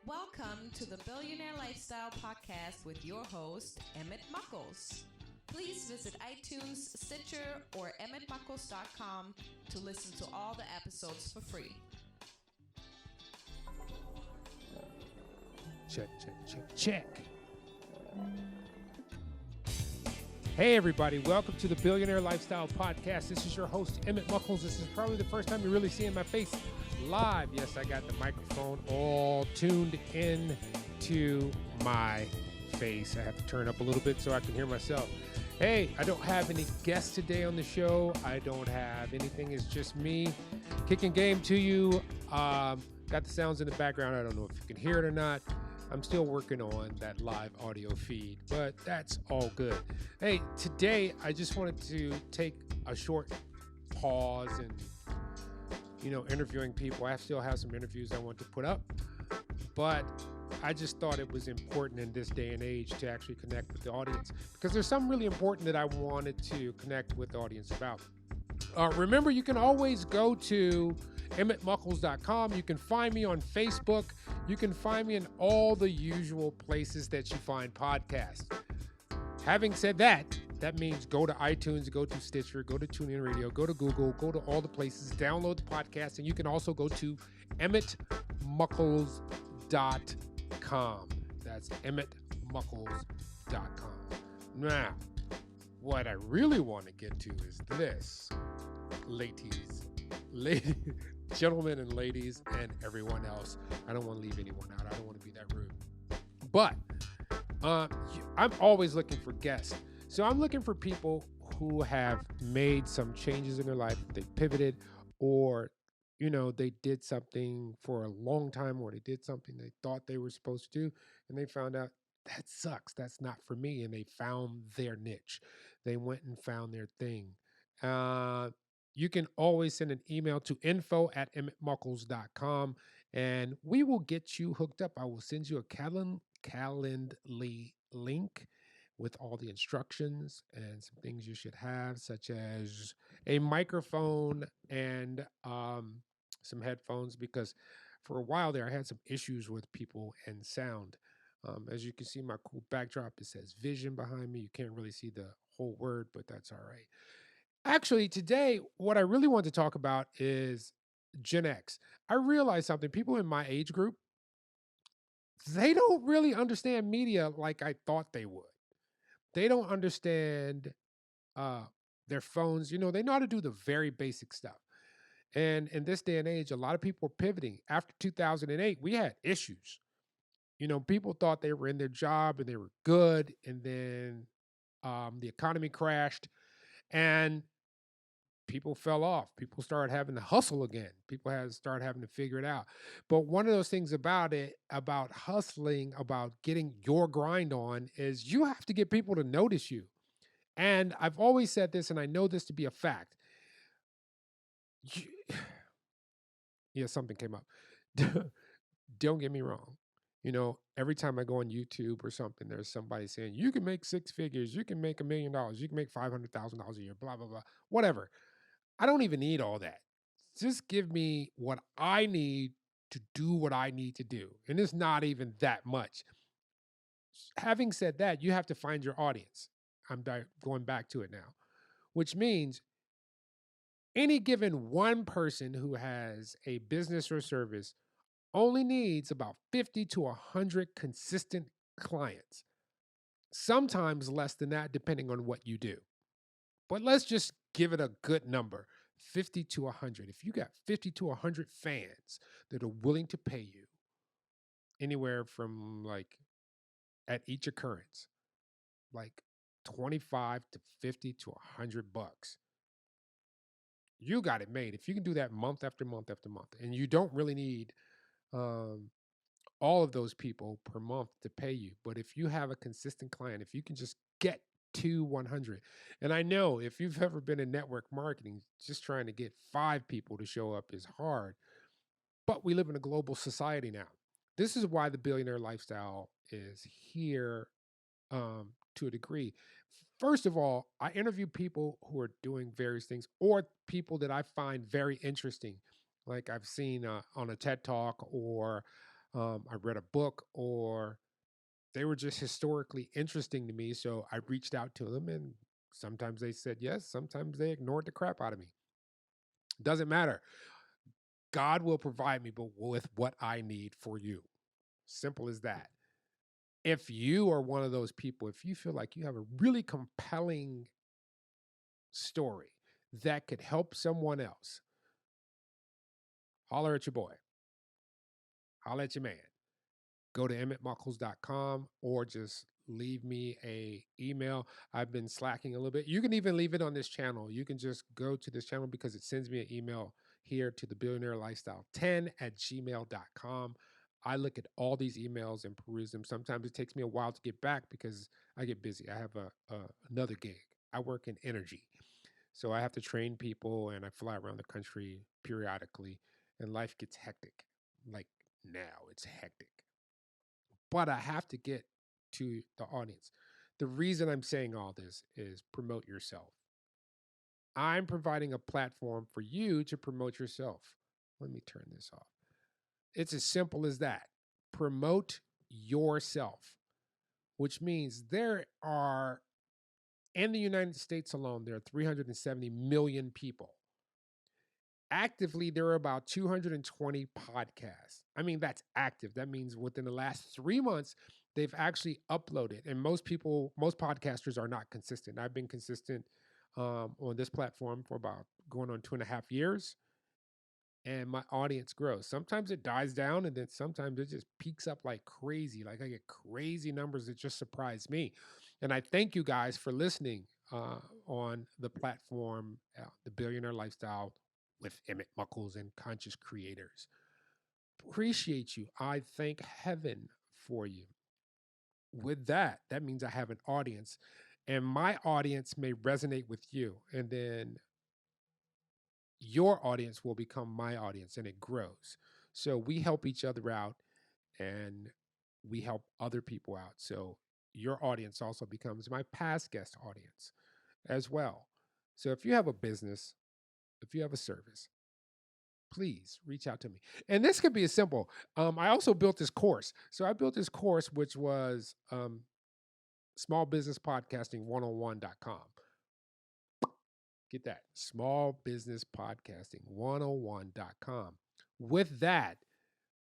Welcome to the Billionaire LifeStyle Podcast with your host, Emmitt Muckles. Please visit iTunes, Stitcher, or emmittmuckles.com to listen to all the episodes for free. Check. Hey, everybody. Welcome to the Billionaire Lifestyle Podcast. This is your host, Emmitt Muckles. This is probably the first time you're really seeing my face live. Yes, I got the microphone all tuned in to my face. I have to turn up a little bit so I can hear myself. Hey, I don't have any guests today on the show. I don't have anything. It's just me kicking game to you. Got the sounds in the background. I don't know if you can hear it or not. I'm still working on that live audio feed, but that's all good. Hey, today I just wanted to take a short pause and, interviewing people. I still have some interviews I want to put up, but I just thought it was important in this day and age to actually connect with the audience because there's something really important that I wanted to connect with the audience about. Remember, you can always go to emmittmuckles.com. You can find me on Facebook. You can find me in all the usual places that you find podcasts. Having said that, that means go to iTunes, go to Stitcher, go to TuneIn Radio, go to Google, go to all the places, download the podcast, and you can also go to emmittmuckles.com. That's emmittmuckles.com. Now, what I really want to get to is this. Ladies, gentlemen and ladies, and everyone else. I don't want to leave anyone out. I don't want to be that rude. But I'm always looking for guests. So I'm looking for people who have made some changes in their life. They pivoted, or they did something for a long time, or they did something they thought they were supposed to do, and they found out that sucks. That's not for me. And they found their niche. They went and found their thing. You can always send an email to info@emmittmuckles.com and we will get you hooked up. I will send you a Calendly link with all the instructions and some things you should have, such as a microphone and some headphones, because for a while there, I had some issues with people and sound. As you can see, my cool backdrop, it says vision behind me. You can't really see the whole word, but that's all right. Actually, today, what I really want to talk about is Gen X. I realized something. People in my age group, they don't really understand media like I thought they would. They don't understand uh, their phones. They know how to do the very basic stuff. And in this day and age, a lot of people are pivoting. After 2008, we had issues. People thought they were in their job and they were good. And then the economy crashed. And people fell off. People started having to hustle again. People started having to figure it out. But one of those things about it, about hustling, about getting your grind on, is you have to get people to notice you. And I've always said this, and I know this to be a fact. Yeah, something came up. Don't get me wrong. Every time I go on YouTube or something, there's somebody saying, you can make six figures, you can make $1 million, you can make $500,000 a year, blah, blah, blah, whatever. I don't even need all that. Just give me what I need to do what I need to do. And it's not even that much. Having said that, you have to find your audience. I'm going back to it now, which means any given one person who has a business or service only needs about 50 to 100 consistent clients. Sometimes less than that, depending on what you do. But let's just give it a good number, 50 to 100. If you got 50 to 100 fans that are willing to pay you anywhere from at each occurrence, like 25 to 50 to 100 bucks, you got it made. If you can do that month after month after month, and you don't really need all of those people per month to pay you. But if you have a consistent client, if you can just get to 100, and I know if you've ever been in network marketing, just trying to get 5 people to show up is hard. But we live in a global society now. This is why the Billionaire Lifestyle is here to a degree. First of all, I interview people who are doing various things or people that I find very interesting. Like I've seen on a TED Talk or I read a book, or they were just historically interesting to me. So I reached out to them, and sometimes they said yes, sometimes they ignored the crap out of me. Doesn't matter. God will provide me with what I need for you. Simple as that. If you are one of those people, if you feel like you have a really compelling story that could help someone else, holler at your boy, holler at your man. Go to emmittmuckles.com or just leave me a email. I've been slacking a little bit. You can even leave it on this channel. You can just go to this channel because it sends me an email here to the Billionaire Lifestyle 10@gmail.com. I look at all these emails and peruse them. Sometimes it takes me a while to get back because I get busy. I have another gig. I work in energy. So I have to train people and I fly around the country periodically, and life gets hectic. Like now, it's hectic. But I have to get to the audience. The reason I'm saying all this is promote yourself. I'm providing a platform for you to promote yourself. Let me turn this off. It's as simple as that. Promote yourself, which means there are, in the United States alone, there are 370 million people. Actively, there are about 220 podcasts. I mean, that's active. That means within the last 3 months, they've actually uploaded. And most podcasters are not consistent. I've been consistent on this platform for about going on 2.5 years, and my audience grows. Sometimes it dies down, and then sometimes it just peaks up like crazy. Like I get crazy numbers that just surprise me. And I thank you guys for listening on the platform, the Billionaire Lifestyle with Emmitt Muckles and Conscious Creators. Appreciate you. I thank heaven for you. With that, that means I have an audience, and my audience may resonate with you. And then your audience will become my audience, and it grows. So we help each other out, and we help other people out. So your audience also becomes my past guest audience as well. So if you have a business, if you have a service, please reach out to me. And this could be as simple. I also built this course. So I built this course, which was smallbusinesspodcasting101.com. Get that, smallbusinesspodcasting101.com. With that,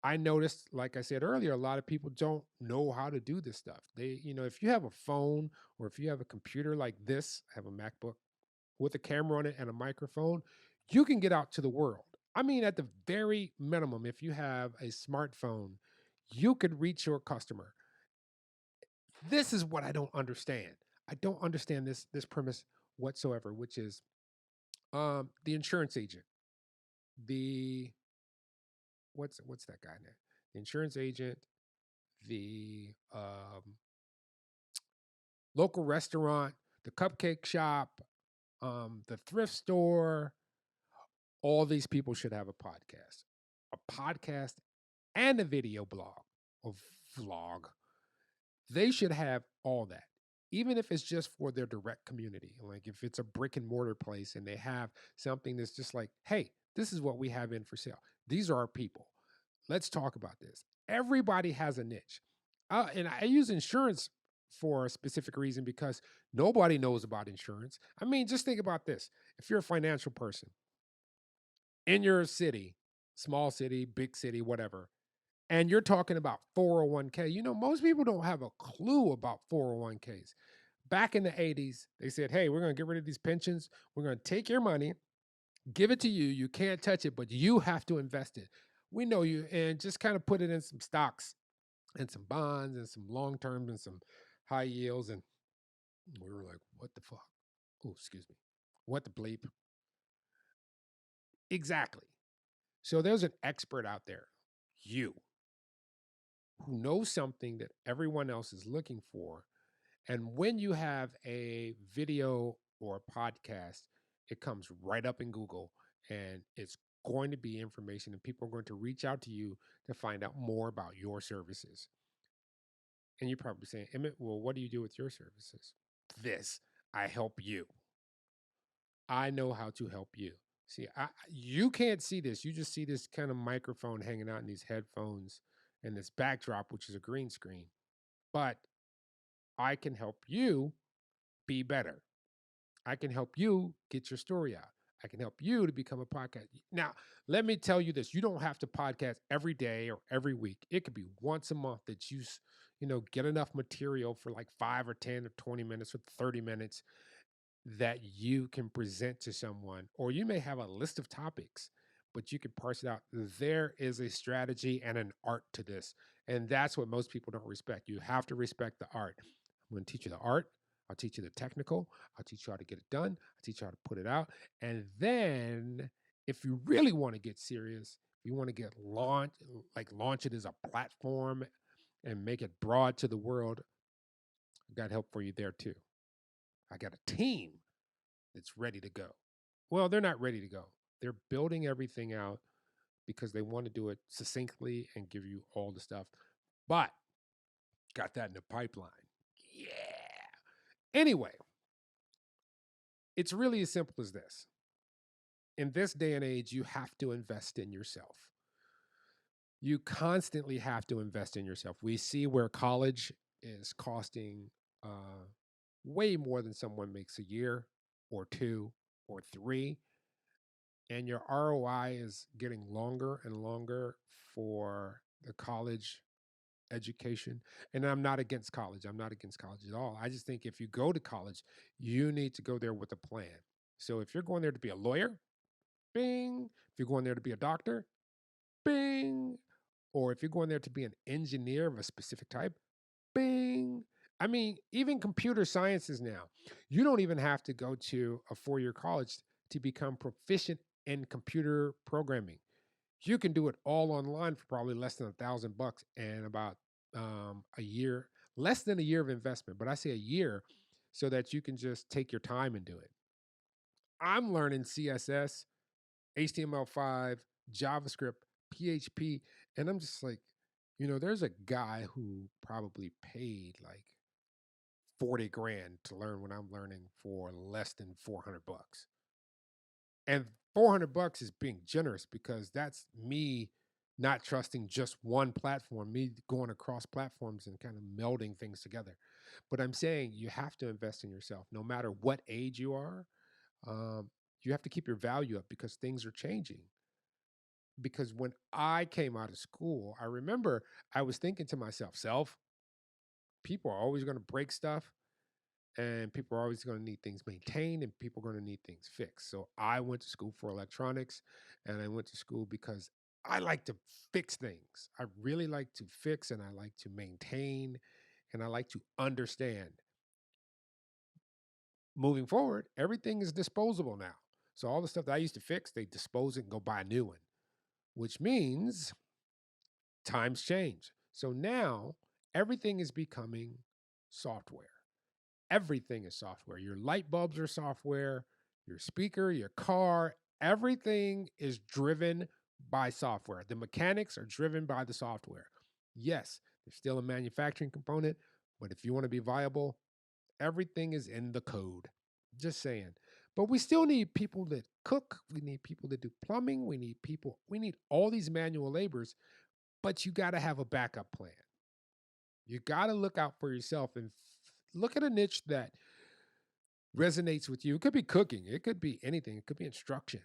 I noticed, like I said earlier, a lot of people don't know how to do this stuff. If you have a phone or if you have a computer like this, I have a MacBook with a camera on it and a microphone, you can get out to the world. I mean, at the very minimum, if you have a smartphone, you could reach your customer. This is what I don't understand. I don't understand this premise whatsoever, which is the insurance agent, the what's that guy name? The insurance agent, the local restaurant, the cupcake shop, the thrift store. All these people should have a podcast and a video blog or vlog. They should have all that, even if it's just for their direct community. Like if it's a brick and mortar place and they have something that's just like, hey, this is what we have in for sale. These are our people. Let's talk about this. Everybody has a niche. And I use insurance for a specific reason because nobody knows about insurance. I mean, just think about this. If you're a financial person in your city, small city, big city, whatever, and you're talking about 401k, most people don't have a clue about 401ks. Back in the 80s, they said, hey, we're going to get rid of these pensions. We're going to take your money, give it to you. You can't touch it, but you have to invest it. We know you, and just kind of put it in some stocks and some bonds and some long terms and some high yields. And we were like, what the fuck? Oh, excuse me. What the bleep? Exactly. So there's an expert out there, you, who knows something that everyone else is looking for. And when you have a video or a podcast, it comes right up in Google, and it's going to be information, and people are going to reach out to you to find out more about your services. And you're probably saying, Emmitt, well, what do you do with your services? This, I help you. I know how to help you. See, you can't see this. You just see this kind of microphone hanging out in these headphones and this backdrop, which is a green screen. But I can help you be better. I can help you get your story out. I can help you to become a podcast. Now, let me tell you this. You don't have to podcast every day or every week. It could be once a month that get enough material for like 5 or 10 or 20 minutes or 30 minutes that you can present to someone. Or you may have a list of topics, but you can parse it out. There is a strategy and an art to this. And that's what most people don't respect. You have to respect the art. I'm going to teach you the art. I'll teach you the technical. I'll teach you how to get it done. I'll teach you how to put it out. And then if you really want to get serious, if you want to get launch it as a platform and make it broad to the world, I got help for you there too. I got a team that's ready to go. Well, they're not ready to go. They're building everything out because they want to do it succinctly and give you all the stuff. But got that in the pipeline. Yeah. Anyway, it's really as simple as this. In this day and age, you have to invest in yourself. You constantly have to invest in yourself. We see where college is costing way more than someone makes a year or 2 or 3. And your ROI is getting longer and longer for the college education. And I'm not against college. I'm not against college at all. I just think if you go to college, you need to go there with a plan. So if you're going there to be a lawyer, bing. If you're going there to be a doctor, bing. Or if you're going there to be an engineer of a specific type, bing. I mean, even computer sciences now, you don't even have to go to a 4-year college to become proficient in computer programming. You can do it all online for probably less than $1,000 and about a year, less than a year of investment. But I say a year so that you can just take your time and do it. I'm learning CSS, HTML5, JavaScript, PHP, and I'm just like, there's a guy who probably paid like 40 grand to learn what I'm learning for less than $400. And $400 is being generous because that's me not trusting just one platform, me going across platforms and kind of melding things together. But I'm saying you have to invest in yourself no matter what age you are. You have to keep your value up because things are changing. Because when I came out of school, I remember I was thinking to myself, people are always going to break stuff and people are always going to need things maintained and people are going to need things fixed. So I went to school for electronics and I went to school because I like to fix things. I really like to fix and I like to maintain and I like to understand. Moving forward, everything is disposable now. So all the stuff that I used to fix, they dispose it and go buy a new one, which means times change. So now everything is becoming software. Everything is software. Your light bulbs are software, your speaker, your car, everything is driven by software. The mechanics are driven by the software. Yes, there's still a manufacturing component, but if you want to be viable, everything is in the code. Just saying. But we still need people that cook. We need people that do plumbing. We need all these manual labors, but you got to have a backup plan. You got to look out for yourself and look at a niche that resonates with you. It could be cooking. It could be anything. It could be instruction.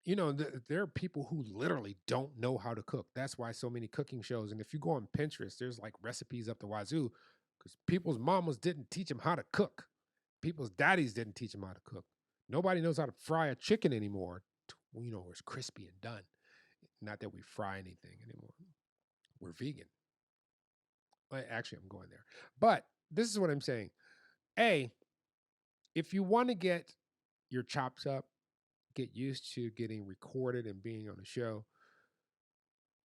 There are people who literally don't know how to cook. That's why so many cooking shows. And if you go on Pinterest, there's like recipes up the wazoo because people's mamas didn't teach them how to cook. People's daddies didn't teach them how to cook. Nobody knows how to fry a chicken anymore. Where it's crispy and done. Not that we fry anything anymore. We're vegan. Actually, I'm going there. But this is what I'm saying. A, if you want to get your chops up, get used to getting recorded and being on a show,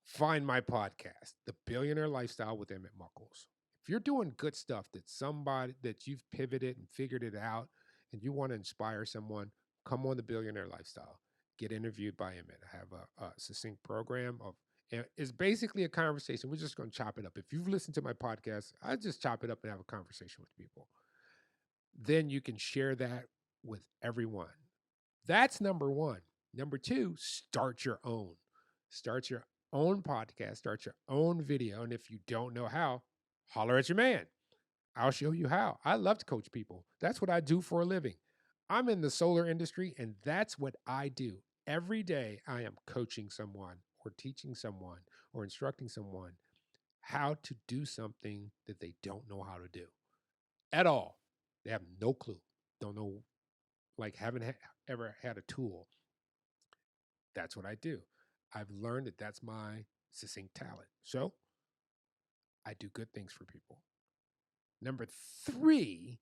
find my podcast, The Billionaire Lifestyle with Emmitt Muckles. If you're doing good stuff that you've pivoted and figured it out and you want to inspire someone, come on The Billionaire Lifestyle. Get interviewed by Emmitt. I have a succinct program and it's basically a conversation. We're just going to chop it up. If you've listened to my podcast, I just chop it up and have a conversation with people. Then you can share that with everyone. That's number one. Number two, start your own. own podcast, start your own video. And if you don't know how, holler at your man. I'll show you how. I love to coach people. That's what I do for a living. I'm in the solar industry, and that's what I do. Every day, I am coaching someone or teaching someone or instructing someone how to do something that they don't know how to do at all. They have no clue. Don't know, like haven't ever had a tool. That's what I do. I've learned that that's my succinct talent. So I do good things for people. Number 3,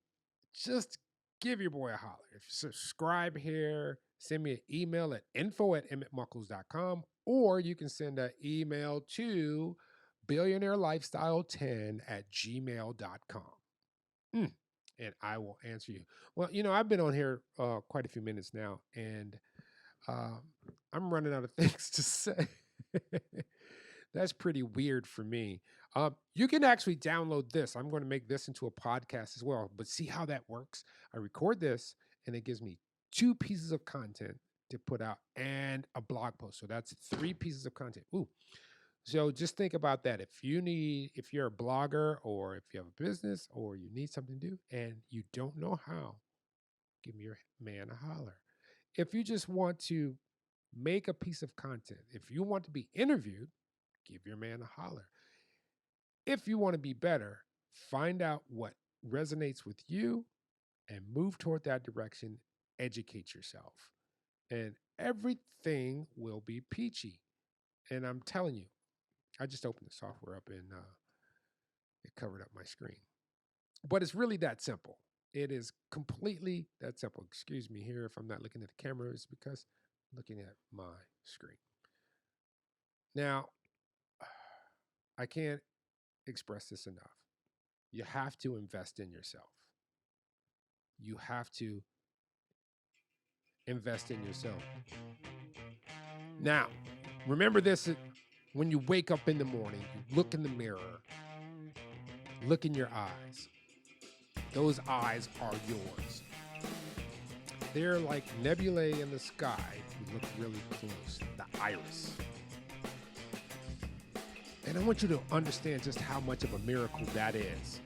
just give your boy a holler. If you subscribe here, send me an email at info@emmittmuckles.com, or you can send an email to billionairelifestyle10@gmail.com. And I will answer you. Well, I've been on here quite a few minutes now, and I'm running out of things to say. That's pretty weird for me. You can actually download this. I'm going to make this into a podcast as well, but see how that works. I record this, and it gives me 2 pieces of content to put out and a blog post. So that's 3 pieces of content. Ooh. So just think about that. If you're a blogger, or if you have a business, or you need something to do and you don't know how, give me your man a holler. If you just want to make a piece of content, if you want to be interviewed, give your man a holler. If you want to be better, find out what resonates with you and move toward that direction. Educate yourself, and everything will be peachy. And I'm telling you, I just opened the software up, and it covered up my screen. But it's really that simple. It is completely that simple. Excuse me here if I'm not looking at the camera. It's because I'm looking at my screen. Now, I can't express this enough. You have to invest in yourself. You have to invest in yourself. Now, remember this: when you wake up in the morning, you look in the mirror, look in your eyes. Those eyes are yours. They're like nebulae in the sky. You look really close. The iris. And I want you to understand just how much of a miracle that is.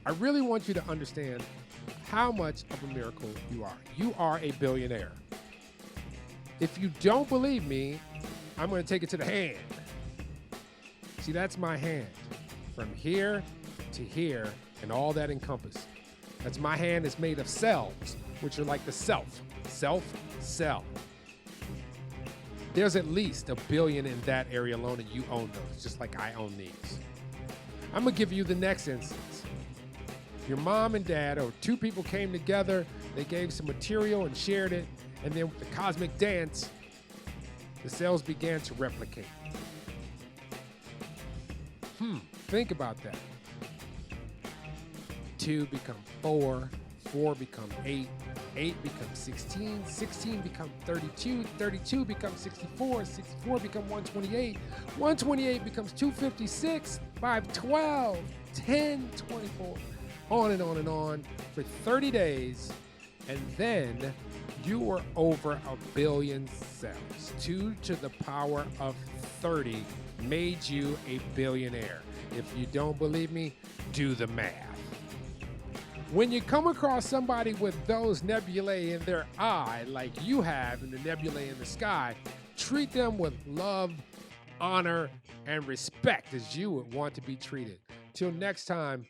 I really want you to understand how much of a miracle you are. You are a billionaire. If you don't believe me, I'm going to take it to the hand. See, that's my hand. From here to here and all that encompasses. That's my hand is made of cells, which are like the cell. There's at least 1 billion in that area alone, and you own those, just like I own these. I'm going to give you the next instance. Your mom and dad, or 2 people came together, they gave some material and shared it, and then with the cosmic dance, the cells began to replicate. Think about that. 2 become 4, 4 become 8, 8 becomes 16, 16 becomes 32, 32 becomes 64, 64 becomes 128, 128 becomes 256, 512, 10, 24, on and on and on for 30 days. And then you were over 1 billion cells. 2 to the power of 30 made you a billionaire. If you don't believe me, do the math. When you come across somebody with those nebulae in their eye, like you have in the nebulae in the sky, treat them with love, honor, and respect as you would want to be treated. Till next time,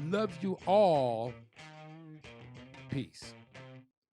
love you all. Peace.